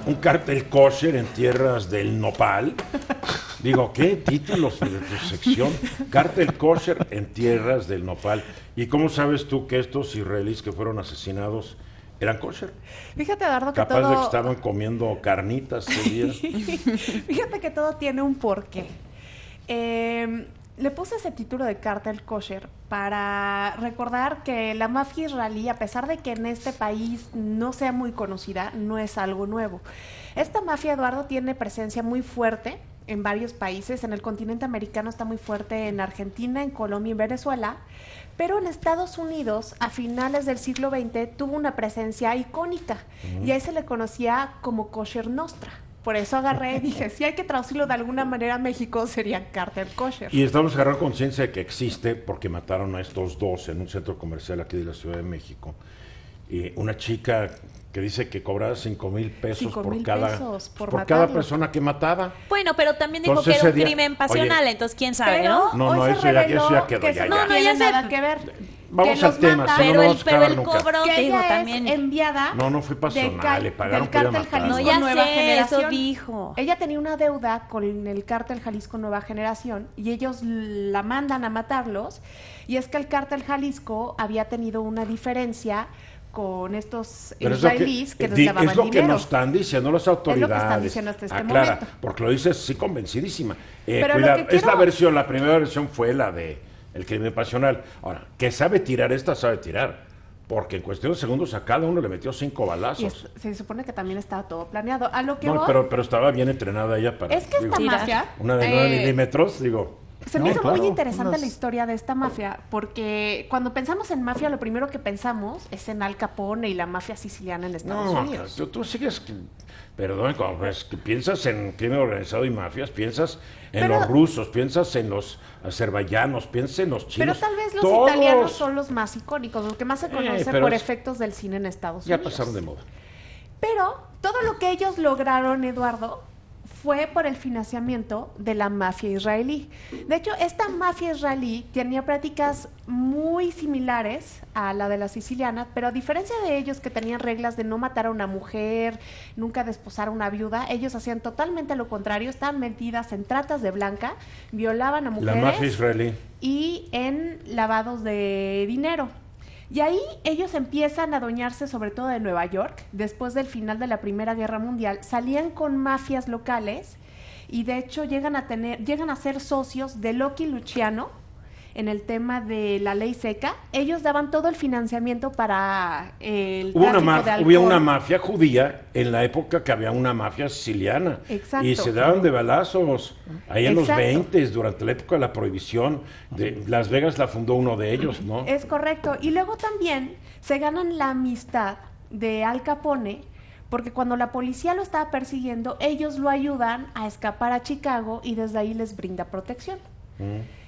un cártel kosher en tierras del nopal. Digo, ¿qué títulos de tu sección? Cártel kosher en tierras del nopal. ¿Y cómo sabes tú que estos israelíes que fueron asesinados eran kosher? Fíjate, Eduardo, que Capaz todo... de que estaban comiendo carnitas ese día. Fíjate que todo tiene un porqué. Le puse ese título de Cártel Kosher para recordar que la mafia israelí, a pesar de que en este país no sea muy conocida, no es algo nuevo. Esta mafia, Eduardo, tiene presencia muy fuerte en varios países. En el continente americano está muy fuerte en Argentina, en Colombia y en Venezuela. Pero en Estados Unidos, a finales del siglo XX, tuvo una presencia icónica. Y ahí se le conocía como Kosher Nostra. Por eso agarré y dije, si hay que traducirlo de alguna manera a México, sería Cártel Kosher. Y estamos agarrando conciencia de que existe porque mataron a estos dos en un centro comercial aquí de la Ciudad de México. Y una chica que dice que cobraba 5,000 pesos por cada persona que mataba. Bueno, pero también dijo Entonces, que era un ese día- crimen pasional, Oye, entonces quién sabe, Pero ¿no? No, hoy eso se ya reveló quedó, que ya. eso no No, tiene ya sé. nada que ver. Vamos Que al los tema, matan. si no, no Pero vamos a pero acabar el nunca. cobro, Que digo, ella también. es enviada No fue pasional, le pagaron del por ir a Cártel matar. Jalisco No, ya Nueva sé, Generación. eso dijo. Ella tenía una deuda con el Cártel Jalisco Nueva Generación y ellos la mandan a matarlos. Y es que el Cártel Jalisco había tenido una diferencia con estos Pero es lo israelíes que les lavaban es lo que dinero. nos están diciendo las autoridades. están diciendo hasta este Aclara, momento. porque lo dices sí convencidísima. Pero Cuidado, lo que es la quiero- versión, la primera versión fue la de el crimen pasional. Ahora, que sabe tirar esta, sabe tirar. Porque en cuestión de segundos a cada uno le metió 5 balazos. Y se supone que también estaba todo planeado. A lo que No, voy, pero estaba bien entrenada ella para... es que esta digo, mafia... una de 9 milímetros, digo... Se me No, hizo claro, muy interesante unas- la historia de esta mafia, porque cuando pensamos en mafia, lo primero que pensamos es en Al Capone y la mafia siciliana en Estados No, Unidos. tú sigues... Perdón, que piensas en crimen organizado y mafias, piensas en Pero- los rusos, piensas en los azerbaiyanos, piensas en los Pero chinos. tal vez los todos. italianos son los más icónicos, los que más se conocen pero por es- efectos del cine en Estados Ya Unidos. pasaron de moda. Pero todo lo que ellos lograron, Eduardo, fue por el financiamiento de la mafia israelí. De hecho, esta mafia israelí tenía prácticas muy similares a la de la siciliana, pero a diferencia de ellos que tenían reglas de no matar a una mujer, nunca desposar a una viuda, ellos hacían totalmente lo contrario, estaban metidas en tratas de blanca, violaban a La mujeres mafia israelí. y en lavados de dinero. Y ahí ellos empiezan a adueñarse sobre todo de Nueva York. Después del final de la Primera Guerra Mundial, salían con mafias locales y de hecho llegan a ser socios de Lucky Luciano en el tema de la ley seca. Ellos daban todo el financiamiento para el tráfico de alcohol. Hubo una mafia judía en la época que había una mafia siciliana. Exacto. Y se daban de balazos. Ahí en los Exacto. 20, durante la época de la prohibición. Las Vegas la fundó uno de ellos, ¿no? Es correcto. Y luego también se ganan la amistad de Al Capone, porque cuando la policía lo estaba persiguiendo, ellos lo ayudan a escapar a Chicago y desde ahí les brinda protección.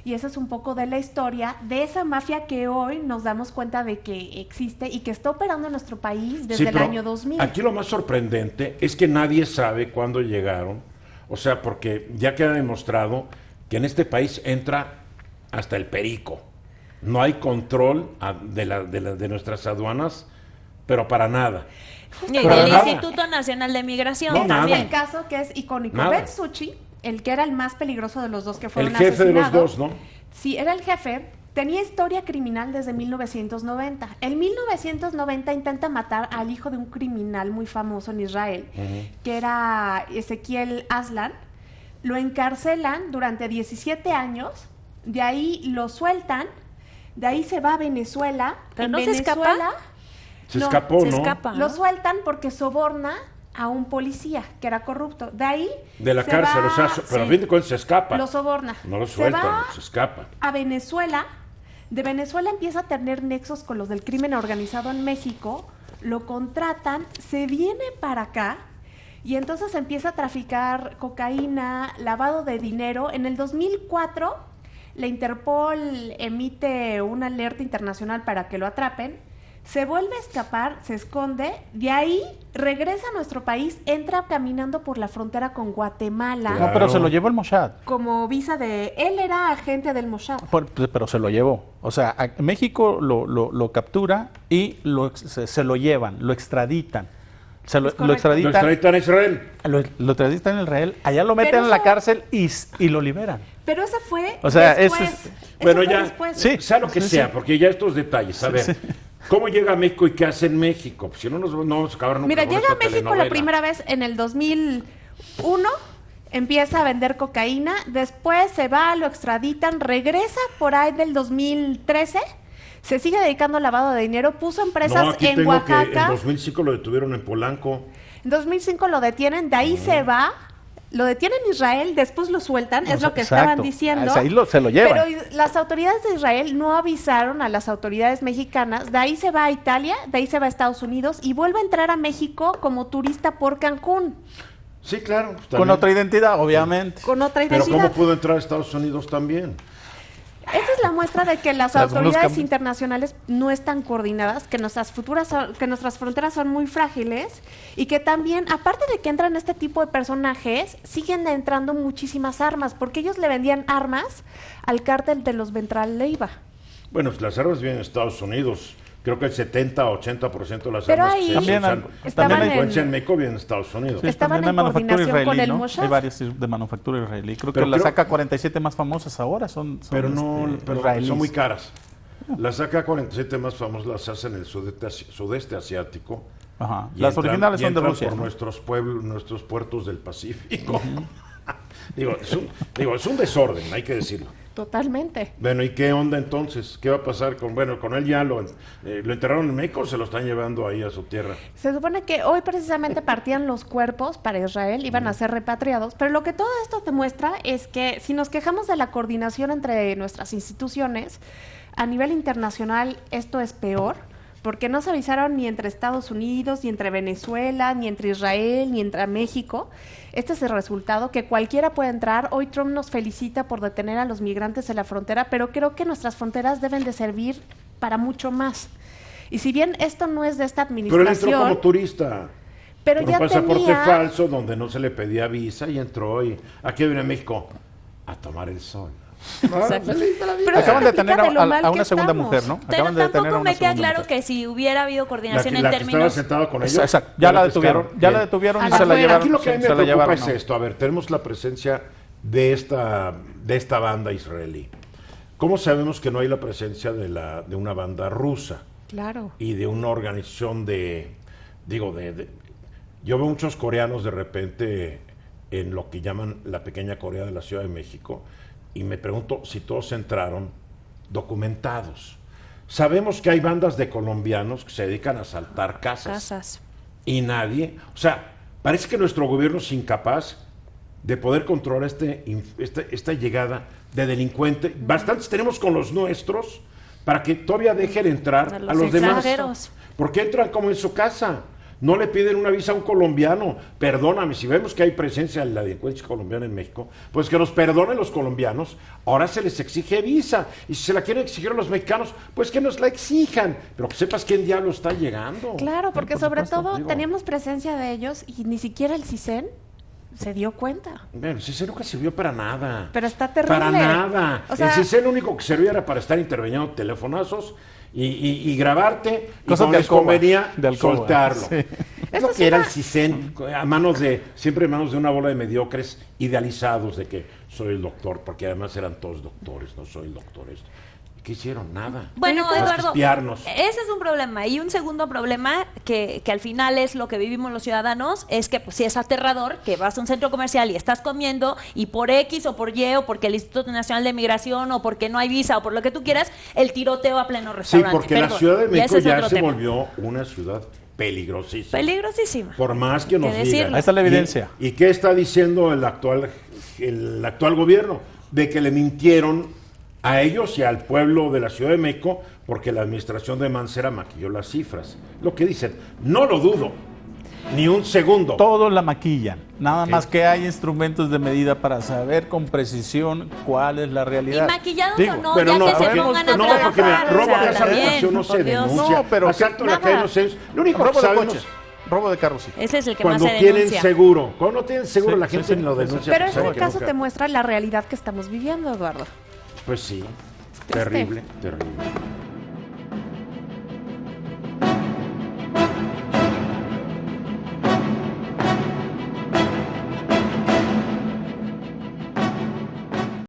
Y esa es un poco de la historia de esa mafia que hoy nos damos cuenta de que existe y que está operando en nuestro país desde Sí, el pero año 2000. Aquí lo más sorprendente es que nadie sabe cuándo llegaron. O sea, porque ya queda demostrado que en este país entra hasta el perico. No hay control de nuestras aduanas, pero para nada. Y Pero del nada. Instituto Nacional de Migración No, Ese nada. es el caso que es icónico. Nada. Betsuchi, el que era el más peligroso de los dos que fueron El jefe de los asesinados. dos, ¿no? Sí, era el jefe. Tenía historia criminal desde 1990. En 1990 intenta matar al hijo de un criminal muy famoso en Israel, que era Ezequiel Aslan. Lo encarcelan durante 17 años, de ahí lo sueltan, de ahí se va a Venezuela. ¿Pero En no se escapa? Venezuela, Se no, escapó, se ¿no? escapa. lo ¿no? sueltan porque soborna a un policía que era corrupto. De ahí De la se cárcel, va- o sea, pero a sí, fin de cuentas se escapa. lo soborna. No lo Se sueltan, va se escapa. a Venezuela. De Venezuela empieza a tener nexos con los del crimen organizado en México, lo contratan, se viene para acá y entonces empieza a traficar cocaína, lavado de dinero. En el 2004 la Interpol emite una alerta internacional para que lo atrapen. Se vuelve a escapar, se esconde, de ahí regresa a nuestro país, entra caminando por la frontera con Guatemala Claro. No, pero se lo llevó el Mossad. como visa de... Él era agente del Mossad. Pero se lo llevó. O sea, México lo captura y se lo llevan, lo extraditan. Lo correcto. Lo extraditan. extraditan a Israel. Lo extraditan en Israel, allá lo meten Pero en la eso- cárcel y lo liberan. Pero eso fue O sea, después. eso es- Eso Bueno, fue ya, después. Sí. sea lo que Sí, sea, sí. porque ya estos detalles. A ver, ¿cómo llega a México y qué hace en México? Pues si no nos vamos a acabar nunca Mira, con llega esta a México telenovela. la primera vez en el 2001, empieza a vender cocaína, después se va, lo extraditan, regresa por ahí del 2013, se sigue dedicando al lavado de dinero, puso empresas No, aquí en tengo que en Oaxaca, 2005 lo detuvieron en Polanco. en 2005 lo detienen, de ahí se va, lo detienen en Israel, después lo sueltan, es lo que Exacto. estaban diciendo. Ahí se lo llevan. Pero las autoridades de Israel no avisaron a las autoridades mexicanas, de ahí se va a Italia, de ahí se va a Estados Unidos y vuelve a entrar a México como turista por Cancún, Sí, claro. pues, Con también. otra identidad, obviamente. con otra Pero identidad. ¿cómo pudo entrar a Estados Unidos también? Esa es la muestra de que las Las autoridades buscan. internacionales no están coordinadas, que nuestras fronteras son muy frágiles y que también, aparte de que entran este tipo de personajes, siguen entrando muchísimas armas, porque ellos le vendían armas al cártel de los Ventral Leiva. Bueno, pues las armas vienen en Estados Unidos. Creo que el 70-80% de las Pero armas ahí que se También usan estaban en en- delincuencia en México vienen de Estados Unidos. Sí, Estaban también en hay manufactura coordinación con israelí, el ¿no? Mossad. Hay varias de manufactura israelí. Creo Pero que las creo- AK-47 más famosas ahora son Pero no, pero israelíes. son muy caras. Las AK-47 más famosas las hacen en el sudeste asiático. Ajá. Y Las entran- originales y son de entran Rusia. por ¿no? nuestros pueblos, nuestros puertos del Pacífico. Es un desorden, hay que decirlo. Totalmente. Bueno, ¿y qué onda entonces? ¿Qué va a pasar con, bueno, con él ya lo enterraron en México o se lo están llevando ahí a su tierra? Se supone que hoy precisamente partían los cuerpos para Israel, iban a ser repatriados, pero lo que todo esto demuestra es que si nos quejamos de la coordinación entre nuestras instituciones, a nivel internacional esto es peor, porque no se avisaron ni entre Estados Unidos, ni entre Venezuela, ni entre Israel, ni entre México. Este es el resultado, que cualquiera puede entrar. Hoy Trump nos felicita por detener a los migrantes en la frontera, pero creo que nuestras fronteras deben de servir para mucho más. Y si bien esto no es de esta Pero él administración, entró como turista. pero con ya un pasaporte tenía... falso donde no se le pedía visa y entró y aquí viene a México a tomar el sol. Exacto. Pero Acaban de eso detener platica de lo mal a que una segunda estamos. mujer, ¿no? Pero Acaban de detener a tampoco una me queda segunda claro mujer. que si hubiera habido coordinación La en que estaba términos... sentada con ellos. Exacto. Ya la detuvieron. pescaron. Ya la Bien. detuvieron y A se la la llevaron. Aquí lo que a mí me se la preocupa llevaron, es ¿no? esto. A ver, tenemos la presencia de esta banda israelí. ¿Cómo sabemos que no hay la presencia de una banda rusa Claro. y de una organización yo veo muchos coreanos de repente en lo que llaman la pequeña Corea de la Ciudad de México y me pregunto si todos entraron documentados. Sabemos que hay bandas de colombianos que se dedican a asaltar casas. Y nadie, o sea, parece que nuestro gobierno es incapaz de poder controlar esta llegada de delincuentes. Bastantes tenemos con los nuestros para que todavía dejen entrar A a los los demás. extranjeros. Porque entran como en su casa. No le piden una visa a un colombiano. Perdóname, si vemos que hay presencia de la delincuencia colombiana en México, pues que nos perdonen los colombianos. Ahora se les exige visa. Y si se la quieren exigir a los mexicanos, pues que nos la exijan. Pero que sepas quién diablo está llegando. Claro, porque Por sobre supuesto, todo digo. teníamos presencia de ellos y ni siquiera el CISEN se dio cuenta. Bueno, el CISEN nunca sirvió para nada. Pero está terrible. Para nada. O sea, el CISEN lo único que servía era para estar interviniendo telefonazos y grabarte y Cosas cuando de les alcoba, convenía de alcoba, soltarlo. sí. Es lo Esto que es era una- el CISEN, siempre en manos de una bola de mediocres idealizados de que soy el doctor, porque además eran todos doctores, no soy el doctor. ¿Qué hicieron? Nada. Bueno, Más que Eduardo, espiarnos. ese es un problema. Y un segundo problema que al final es lo que vivimos los ciudadanos, es que pues sí es aterrador que vas a un centro comercial y estás comiendo y por X o por Y o porque el Instituto Nacional de Migración o porque no hay visa o por lo que tú quieras, el tiroteo a pleno Sí, restaurante. porque la Perdón, Ciudad de y México ese es ya otro se tema. volvió una ciudad peligrosísima. Peligrosísima. Por más que nos Que digan. decirlo. Ahí está la evidencia. ¿Y qué está diciendo el actual gobierno? De que le mintieron a ellos y al pueblo de la Ciudad de México porque la administración de Mancera maquilló las cifras. Lo que dicen, no lo dudo, ni un segundo. Todos la maquillan. Nada Sí. más que hay instrumentos de medida para saber con precisión cuál es la Y realidad. maquillados Digo, o no, Pero ya no, que se porque- pongan a no, trabajar. porque mira, o robo sea, de casa también, habitación no se por Dios. denuncia. No, pero Asalto en la nada. calle no se... Lo único que robo de sabemos, coches, robo de carros, sí. Ese es el que cuando más se tienen denuncia. seguro, cuando no tienen seguro Sí, la sí, gente sí, ni lo sí, sí. denuncia. pero porque este sabe que caso nunca- te muestra la realidad que estamos viviendo, Eduardo. Pues sí, terrible, terrible.